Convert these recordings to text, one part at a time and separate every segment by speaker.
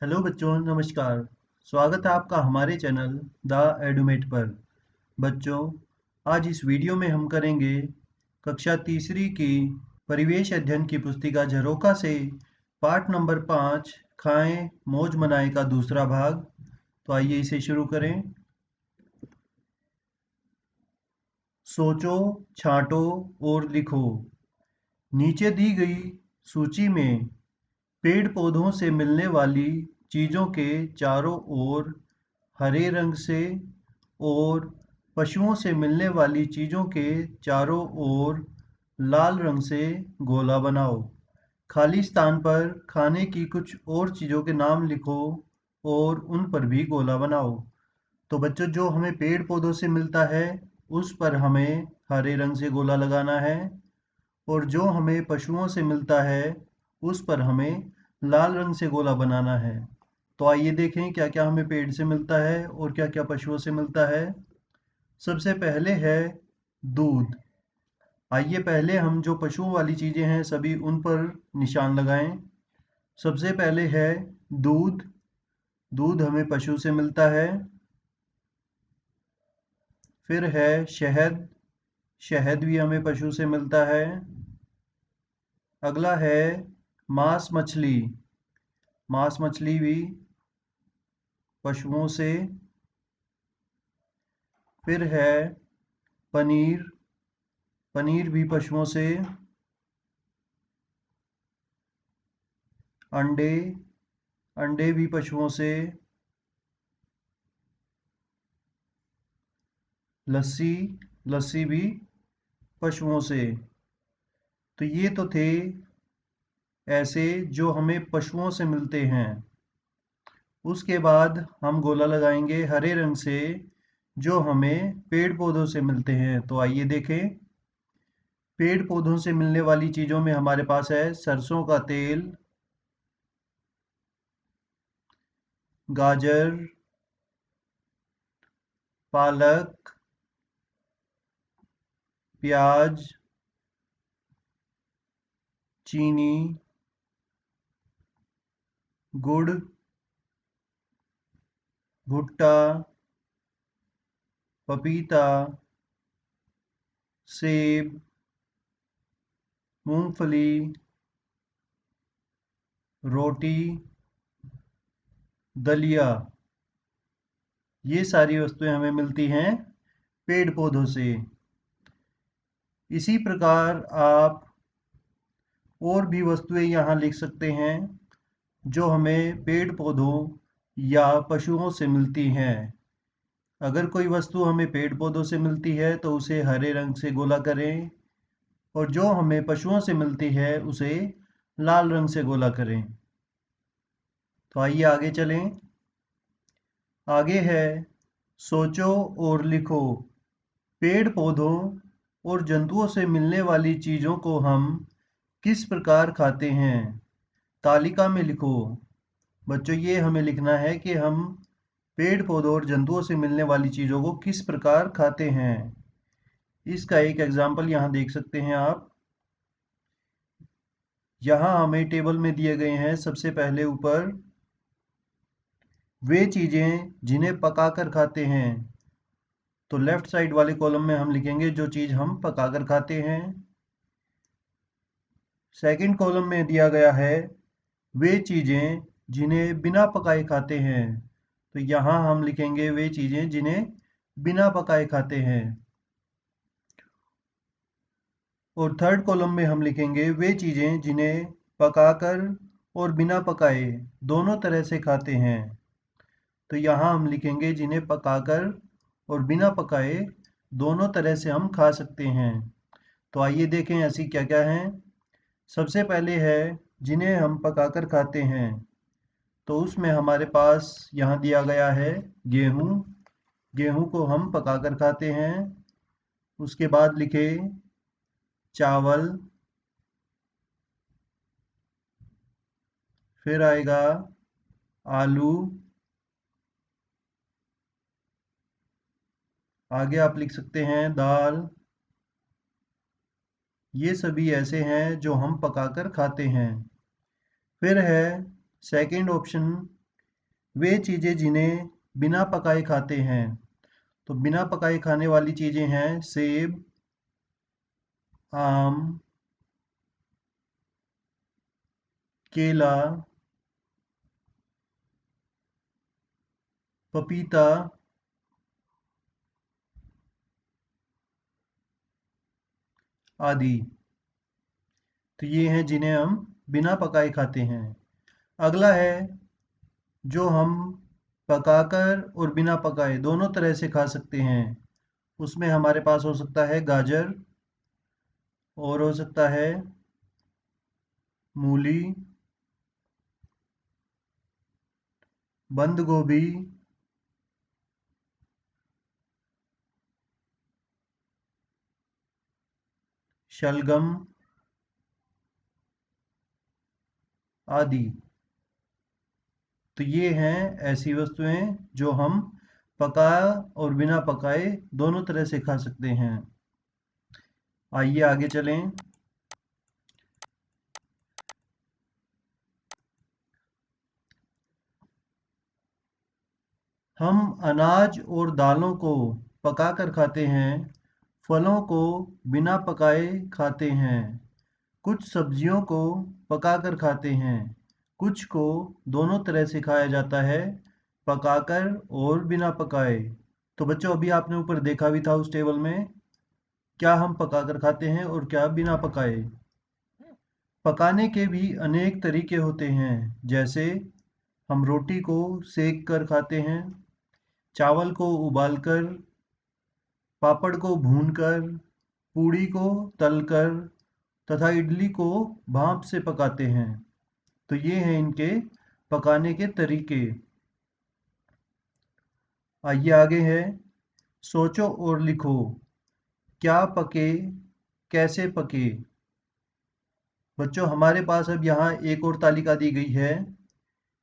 Speaker 1: Hello बच्चों, नमस्कार। स्वागत है आपका हमारे चैनल द एडुमेट पर। बच्चों, आज इस वीडियो में हम करेंगे कक्षा तीसरी की परिवेश अध्ययन की पुस्तिका झरोखा से पाठ नंबर 5 खाएं मौज मनाएं का दूसरा भाग। तो आइए इसे शुरू करें। सोचो, छांटो और लिखो। नीचे दी गई सूची में पेड़ पौधों से मिलने वाली चीज़ों के चारों ओर हरे रंग से और पशुओं से मिलने वाली चीज़ों के चारों ओर लाल रंग से गोला बनाओ। खाली स्थान पर खाने की कुछ और चीज़ों के नाम लिखो और उन पर भी गोला बनाओ। तो बच्चों, जो हमें पेड़ पौधों से मिलता है उस पर हमें हरे रंग से गोला लगाना है, और जो हमें पशुओं से मिलता है उस पर हमें लाल रंग से गोला बनाना है। तो आइए देखें क्या क्या हमें पेड़ से मिलता है और क्या क्या पशुओं से मिलता है। सबसे पहले है दूध। आइए पहले हम जो पशुओं वाली चीज़ें हैं सभी उन पर निशान लगाएं। सबसे पहले है दूध। दूध हमें पशु से मिलता है। फिर है शहद। शहद भी हमें पशु से मिलता है। अगला है मांस मछली। मांस मछली भी पशुओं से। फिर है पनीर। पनीर भी पशुओं से। अंडे। अंडे भी पशुओं से। लस्सी। लस्सी भी पशुओं से। तो ये तो थे ऐसे जो हमें पशुओं से मिलते हैं। उसके बाद हम गोला लगाएंगे हरे रंग से जो हमें पेड़ पौधों से मिलते हैं। तो आइए देखें। पेड़ पौधों से मिलने वाली चीज़ों में हमारे पास है सरसों का तेल, गाजर, पालक, प्याज, चीनी, गुड़, भुट्टा, पपीता, सेब, मूंगफली, रोटी, दलिया। ये सारी वस्तुएं हमें मिलती हैं पेड़ पौधों से। इसी प्रकार आप और भी वस्तुएं यहाँ लिख सकते हैं जो हमें पेड़ पौधों या पशुओं से मिलती हैं। अगर कोई वस्तु हमें पेड़ पौधों से मिलती है तो उसे हरे रंग से गोला करें, और जो हमें पशुओं से मिलती है उसे लाल रंग से गोला करें। तो आइए आगे चलें। आगे है सोचो और लिखो। पेड़ पौधों और जंतुओं से मिलने वाली चीज़ों को हम किस प्रकार खाते हैं? तालिका में लिखो। बच्चों, ये हमें लिखना है कि हम पेड़ पौधों और जंतुओं से मिलने वाली चीज़ों को किस प्रकार खाते हैं। इसका एक एग्जाम्पल यहाँ देख सकते हैं आप। यहाँ हमें टेबल में दिए गए हैं सबसे पहले ऊपर वे चीज़ें जिन्हें पकाकर खाते हैं। तो लेफ्ट साइड वाले कॉलम में हम लिखेंगे जो चीज़ हम पकाकर खाते हैं। सेकंड कॉलम में दिया गया है वे चीज़ें जिन्हें बिना पकाए खाते हैं। तो यहाँ हम लिखेंगे वे चीज़ें जिन्हें बिना पकाए खाते हैं। और थर्ड कॉलम में हम लिखेंगे वे चीज़ें जिन्हें पकाकर और बिना पकाए दोनों तरह से खाते हैं। तो यहाँ हम लिखेंगे जिन्हें पकाकर और बिना पकाए दोनों तरह से हम खा सकते हैं। तो आइए देखें ऐसी क्या क्या हैं। सबसे पहले है जिन्हें हम पकाकर खाते हैं। तो उसमें हमारे पास यहाँ दिया गया है गेहूँ। गेहूँ को हम पकाकर खाते हैं। उसके बाद लिखे चावल। फिर आएगा आलू। आगे आप लिख सकते हैं दाल। ये सभी ऐसे हैं जो हम पकाकर खाते हैं। फिर है सेकंड ऑप्शन वे चीज़ें जिन्हें बिना पकाए खाते हैं। तो बिना पकाए खाने वाली चीज़ें हैं सेब, आम, केला, पपीता, आदि। तो ये हैं जिन्हें हम बिना पकाए खाते हैं। अगला है जो हम पकाकर और बिना पकाए दोनों तरह से खा सकते हैं। उसमें हमारे पास हो सकता है गाजर, और हो सकता है मूली, बंद गोभी, शलगम, आदि। तो ये हैं ऐसी वस्तुएं जो हम पका और बिना पकाए दोनों तरह से खा सकते हैं। आइए आगे चलें। हम अनाज और दालों को पकाकर खाते हैं, फलों को बिना पकाए खाते हैं, कुछ सब्जियों को पकाकर खाते हैं, कुछ को दोनों तरह से खाया जाता है, पकाकर और बिना पकाए। तो बच्चों अभी आपने ऊपर देखा भी था उस टेबल में, क्या हम पकाकर खाते हैं और क्या बिना पकाए। पकाने के भी अनेक तरीके होते हैं, जैसे हम रोटी को सेक कर खाते हैं, चावल को उबालकर, पापड़ को भूनकर, पूड़ी को तलकर तथा इडली को भाप से पकाते हैं। तो ये हैं इनके पकाने के तरीके। आइए आगे है, सोचो और लिखो, क्या पके, कैसे पके। बच्चों हमारे पास अब यहाँ एक और तालिका दी गई है,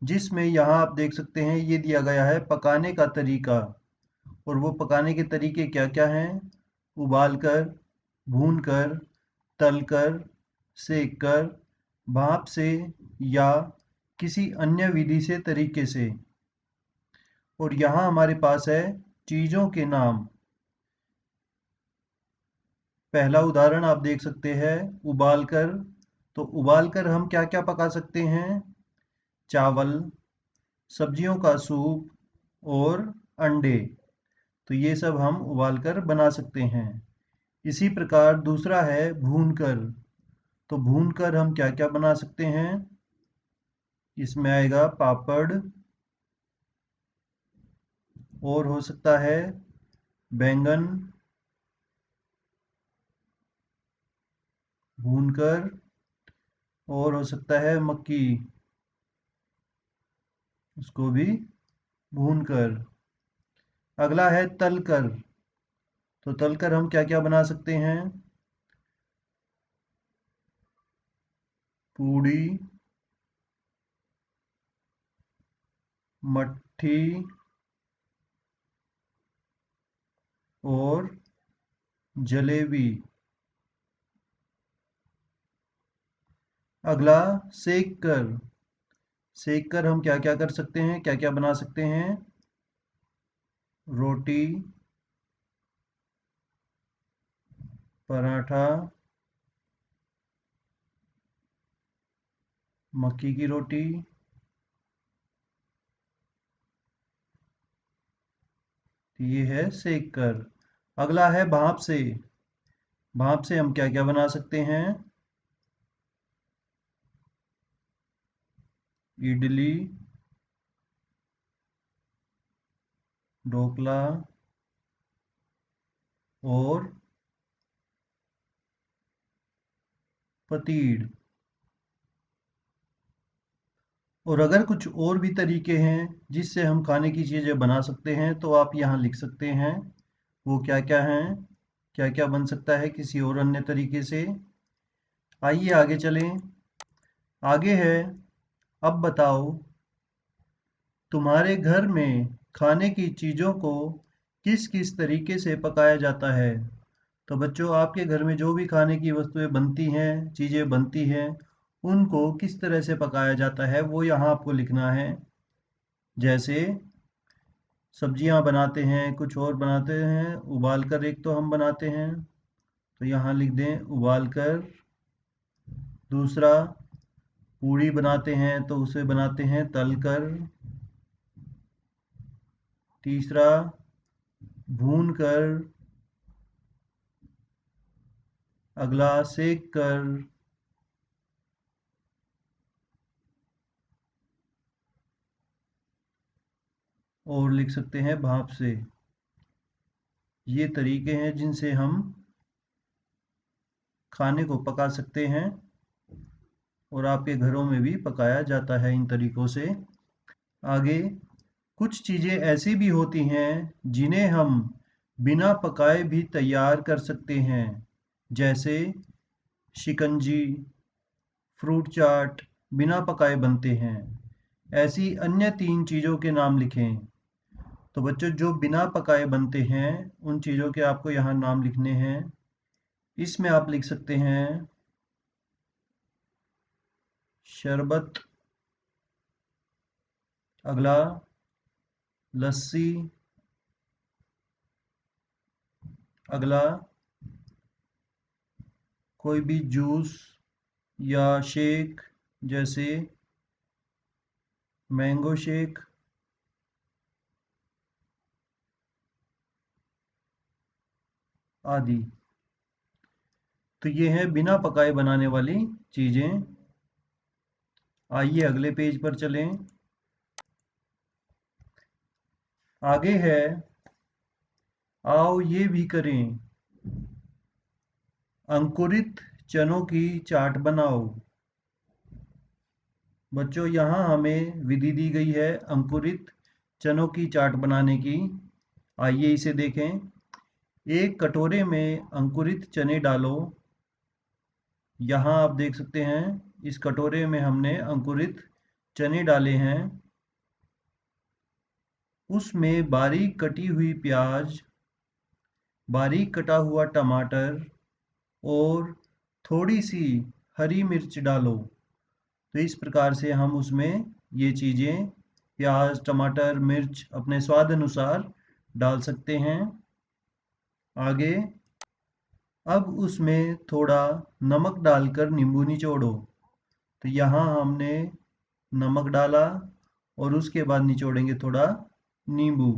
Speaker 1: जिसमें यहाँ आप देख सकते हैं ये दिया गया है पकाने का तरीका। और वो पकाने के तरीके क्या क्या हैं? उबालकर, भूनकर, तलकर, सेककर, भाप से या किसी अन्य विधि से तरीके से। और यहाँ हमारे पास है चीज़ों के नाम। पहला उदाहरण आप देख सकते हैं उबालकर। तो उबालकर हम क्या क्या पका सकते हैं? चावल, सब्जियों का सूप और अंडे। तो ये सब हम उबालकर बना सकते हैं। इसी प्रकार दूसरा है भूनकर। तो भूनकर हम क्या क्या बना सकते हैं? इसमें आएगा पापड़, और हो सकता है बैंगन भूनकर, और हो सकता है मक्की, उसको भी भूनकर। अगला है तलकर। तो तलकर हम क्या क्या बना सकते हैं? पूड़ी, मट्ठी और जलेबी। अगला सेक कर। सेक कर हम क्या क्या कर सकते हैं, क्या क्या बना सकते हैं? रोटी, पराठा, मक्की की रोटी, ये है सेक कर। अगला है भाप से। भाप से हम क्या क्या बना सकते हैं? इडली, ढोकला और पतीड़। और अगर कुछ और भी तरीके हैं जिससे हम खाने की चीज़ें बना सकते हैं तो आप यहाँ लिख सकते हैं, वो क्या क्या हैं, क्या क्या बन सकता है किसी और अन्य तरीके से। आइए आगे चलें। आगे है, अब बताओ तुम्हारे घर में खाने की चीज़ों को किस किस तरीके से पकाया जाता है। तो बच्चों आपके घर में जो भी खाने की वस्तुएं बनती हैं, चीज़ें बनती हैं, उनको किस तरह से पकाया जाता है वो यहाँ आपको लिखना है। जैसे सब्जियां बनाते हैं, कुछ और बनाते हैं, उबाल कर एक तो हम बनाते हैं, तो यहाँ लिख दें उबाल कर। दूसरा, पूड़ी बनाते हैं तो उसे बनाते हैं तल कर। तीसरा, भून कर। अगला, सेक कर। और लिख सकते हैं भाप से। ये तरीके हैं जिनसे हम खाने को पका सकते हैं, और आपके घरों में भी पकाया जाता है इन तरीकों से। आगे, कुछ चीज़ें ऐसी भी होती हैं जिन्हें हम बिना पकाए भी तैयार कर सकते हैं, जैसे शिकंजी, फ्रूट चाट बिना पकाए बनते हैं। ऐसी अन्य 3 चीज़ों के नाम लिखें। तो बच्चों, जो बिना पकाए बनते हैं उन चीज़ों के आपको यहाँ नाम लिखने हैं। इसमें आप लिख सकते हैं शरबत। अगला, लस्सी। अगला, कोई भी जूस या शेक, जैसे मैंगो शेक। आदि। तो ये हैं बिना पकाए बनाने वाली चीज़ें। आइए अगले पेज पर चलें। आगे है, आओ ये भी करें, अंकुरित चनों की चाट बनाओ। बच्चों, यहाँ हमें विधि दी गई है अंकुरित चनों की चाट बनाने की। आइए इसे देखें। एक कटोरे में अंकुरित चने डालो। यहाँ आप देख सकते हैं, इस कटोरे में हमने अंकुरित चने डाले हैं। उसमें बारीक कटी हुई प्याज, बारीक कटा हुआ टमाटर और थोड़ी सी हरी मिर्च डालो। तो इस प्रकार से हम उसमें ये चीज़ें, प्याज, टमाटर, मिर्च अपने स्वाद अनुसार डाल सकते हैं। आगे, अब उसमें थोड़ा नमक डालकर नींबू निचोड़ो। तो यहाँ हमने नमक डाला और उसके बाद निचोड़ेंगे थोड़ा नींबू।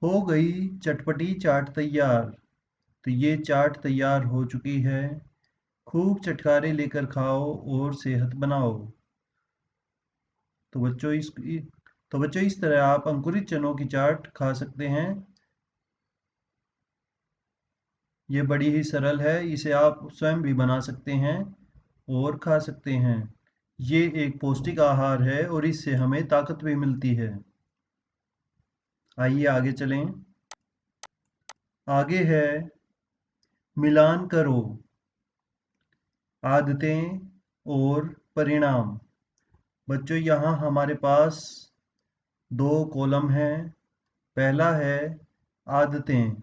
Speaker 1: हो गई चटपटी चाट तैयार। तो ये चाट तैयार हो चुकी है। खूब चटकारे लेकर खाओ और सेहत बनाओ। तो बच्चों इस तरह आप अंकुरित चनों की चाट खा सकते हैं। ये बड़ी ही सरल है, इसे आप स्वयं भी बना सकते हैं और खा सकते हैं। ये एक पौष्टिक आहार है और इससे हमें ताकत भी मिलती है। आइए आगे चलें। आगे है, मिलान करो आदतें और परिणाम। बच्चों, यहाँ हमारे पास 2 कॉलम हैं। पहला है आदतें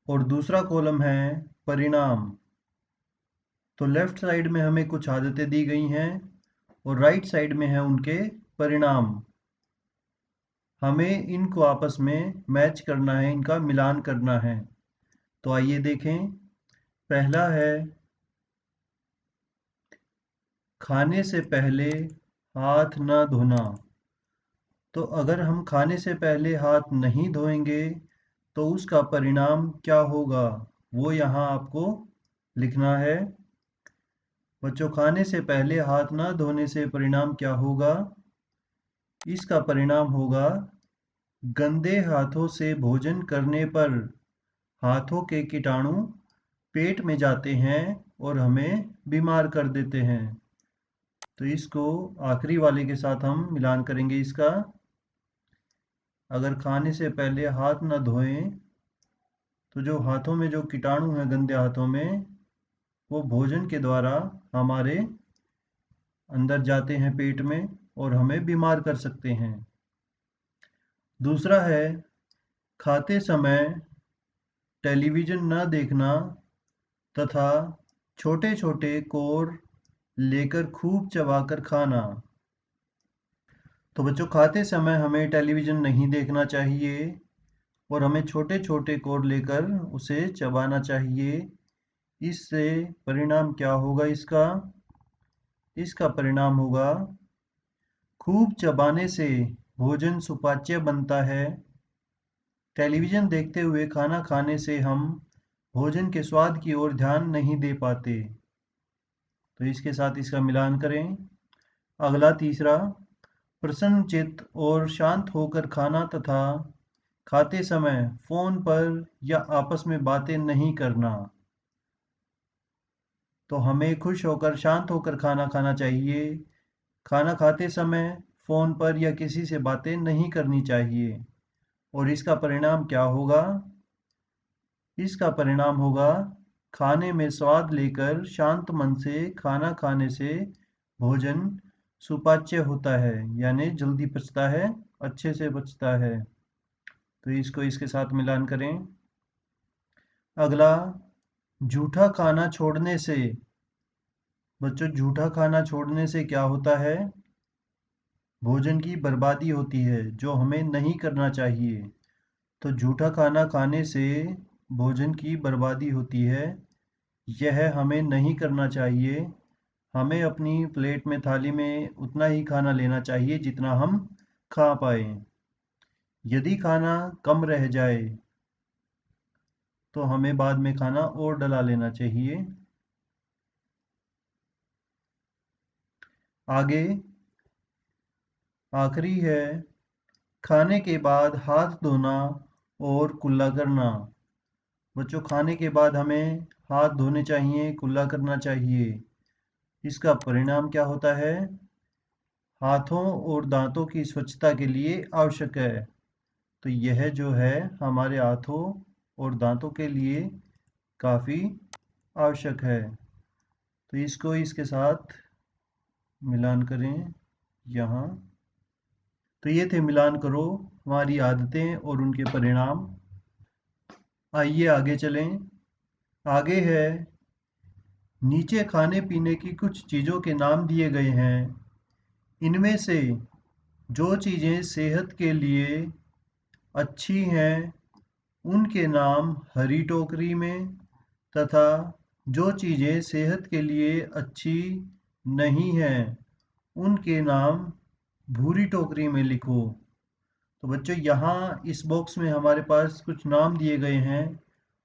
Speaker 1: और दूसरा कॉलम है परिणाम। तो लेफ्ट साइड में हमें कुछ आदतें दी गई हैं और राइट साइड में है उनके परिणाम। हमें इनको आपस में मैच करना है, इनका मिलान करना है। तो आइए देखें। पहला है, खाने से पहले हाथ न धोना। तो अगर हम खाने से पहले हाथ नहीं धोएंगे तो उसका परिणाम क्या होगा, वो यहाँ आपको लिखना है। बच्चों, खाने से पहले हाथ न धोने से परिणाम क्या होगा? इसका परिणाम होगा, गंदे हाथों से भोजन करने पर हाथों के कीटाणु पेट में जाते हैं और हमें बीमार कर देते हैं। तो इसको आखिरी वाले के साथ हम मिलान करेंगे इसका। अगर खाने से पहले हाथ न धोएं तो जो हाथों में जो कीटाणु हैं गंदे हाथों में, वो भोजन के द्वारा हमारे अंदर जाते हैं पेट में और हमें बीमार कर सकते हैं। दूसरा है, खाते समय टेलीविज़न न देखना तथा छोटे छोटे कोर लेकर खूब चबाकर खाना। तो बच्चों, खाते समय हमें टेलीविज़न नहीं देखना चाहिए और हमें छोटे छोटे कोड लेकर उसे चबाना चाहिए। इससे परिणाम क्या होगा? इसका परिणाम होगा, खूब चबाने से भोजन सुपाच्य बनता है। टेलीविज़न देखते हुए खाना खाने से हम भोजन के स्वाद की ओर ध्यान नहीं दे पाते। तो इसके साथ इसका मिलान करें। अगला तीसरा, प्रसन्नचित्त और शांत होकर खाना तथा खाते समय फ़ोन पर या आपस में बातें नहीं करना। तो हमें खुश होकर, शांत होकर खाना खाना चाहिए। खाना खाते समय फ़ोन पर या किसी से बातें नहीं करनी चाहिए। और इसका परिणाम क्या होगा? इसका परिणाम होगा, खाने में स्वाद लेकर शांत मन से खाना खाने से भोजन सुपाच्य होता है, यानी जल्दी पचता है, अच्छे से पचता है। तो इसको इसके साथ मिलान करें। अगला, झूठा खाना छोड़ने से। बच्चों, झूठा खाना छोड़ने से क्या होता है? भोजन की बर्बादी होती है, जो हमें नहीं करना चाहिए। तो झूठा खाना खाने से भोजन की बर्बादी होती है, यह हमें नहीं करना चाहिए। हमें अपनी प्लेट में, थाली में उतना ही खाना लेना चाहिए जितना हम खा पाए। यदि खाना कम रह जाए तो हमें बाद में खाना और डला लेना चाहिए। आगे आखिरी है, खाने के बाद हाथ धोना और कुल्ला करना। बच्चों, खाने के बाद हमें हाथ धोने चाहिए, कुल्ला करना चाहिए। इसका परिणाम क्या होता है? हाथों और दांतों की स्वच्छता के लिए आवश्यक है। तो यह जो है हमारे हाथों और दांतों के लिए काफ़ी आवश्यक है। तो इसको इसके साथ मिलान करें यहाँ। तो ये थे मिलान करो हमारी आदतें और उनके परिणाम। आइए आगे चलें। आगे है, नीचे खाने पीने की कुछ चीज़ों के नाम दिए गए हैं। इनमें से जो चीज़ें सेहत के लिए अच्छी हैं उनके नाम हरी टोकरी में, तथा जो चीज़ें सेहत के लिए अच्छी नहीं हैं उनके नाम भूरी टोकरी में लिखो। तो बच्चों, यहाँ इस बॉक्स में हमारे पास कुछ नाम दिए गए हैं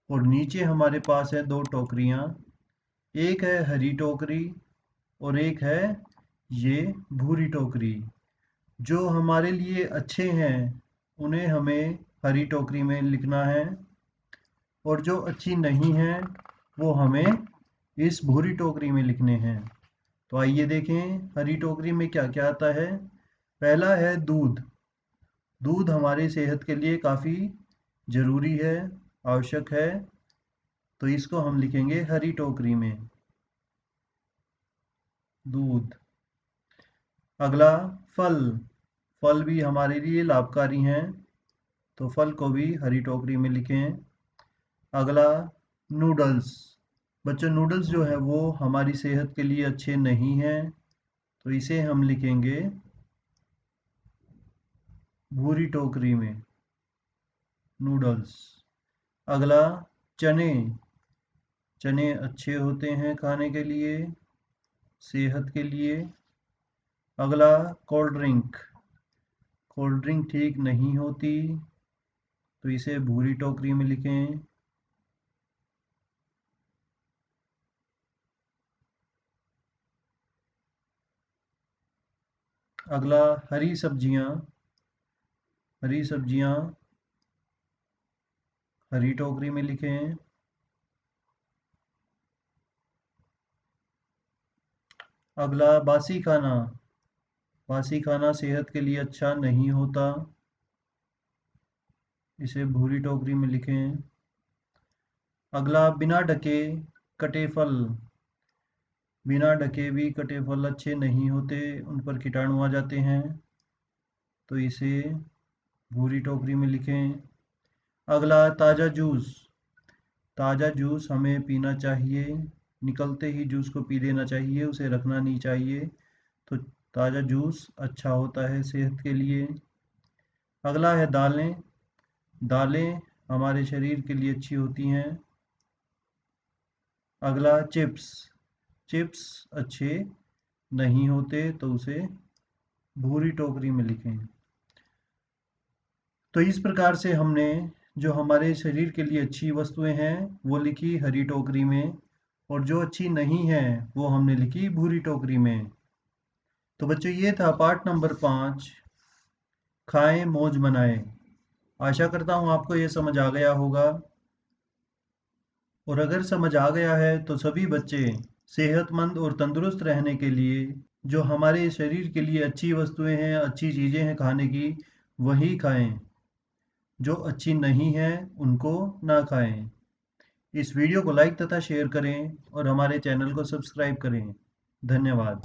Speaker 1: और नीचे हमारे पास है दो टोकरियाँ। एक है हरी टोकरी और एक है ये भूरी टोकरी। जो हमारे लिए अच्छे हैं उन्हें हमें हरी टोकरी में लिखना है और जो अच्छी नहीं है वो हमें इस भूरी टोकरी में लिखने हैं। तो आइए देखें हरी टोकरी में क्या क्या आता है। पहला है दूध। दूध हमारी सेहत के लिए काफ़ी ज़रूरी है, आवश्यक है। तो इसको हम लिखेंगे हरी टोकरी में, दूध। अगला, फल। फल भी हमारे लिए लाभकारी हैं, तो फल को भी हरी टोकरी में लिखें। अगला, नूडल्स। बच्चों, नूडल्स जो है वो हमारी सेहत के लिए अच्छे नहीं हैं, तो इसे हम लिखेंगे भूरी टोकरी में, नूडल्स। अगला, चने। चने अच्छे होते हैं खाने के लिए, सेहत के लिए। अगला, कोल्ड ड्रिंक। कोल्ड ड्रिंक ठीक नहीं होती, तो इसे भूरी टोकरी में लिखें। अगला, हरी सब्जियाँ। हरी सब्जियाँ हरी टोकरी में लिखें। अगला, बासी खाना। बासी खाना सेहत के लिए अच्छा नहीं होता, इसे भूरी टोकरी में लिखें। अगला, बिना ढके कटे फल। बिना ढके भी कटे फल अच्छे नहीं होते, उन पर कीटाणु आ जाते हैं, तो इसे भूरी टोकरी में लिखें। अगला, ताज़ा जूस। ताज़ा जूस हमें पीना चाहिए, निकलते ही जूस को पी देना चाहिए, उसे रखना नहीं चाहिए। तो ताज़ा जूस अच्छा होता है सेहत के लिए। अगला है दालें। दालें हमारे शरीर के लिए अच्छी होती हैं। अगला चिप्स। चिप्स अच्छे नहीं होते तो उसे भूरी टोकरी में लिखें। तो इस प्रकार से हमने जो हमारे शरीर के लिए अच्छी वस्तुएं हैं वो लिखी हरी टोकरी में, और जो अच्छी नहीं है वो हमने लिखी भूरी टोकरी में। तो बच्चों ये था पार्ट नंबर 5, खाएं मौज मनाएं। आशा करता हूँ आपको ये समझ आ गया होगा, और अगर समझ आ गया है तो सभी बच्चे सेहतमंद और तंदुरुस्त रहने के लिए जो हमारे शरीर के लिए अच्छी वस्तुएं हैं, अच्छी चीज़ें हैं खाने की, वही खाएं। जो अच्छी नहीं है उनको ना खाएं। इस वीडियो को लाइक तथा शेयर करें और हमारे चैनल को सब्सक्राइब करें। धन्यवाद।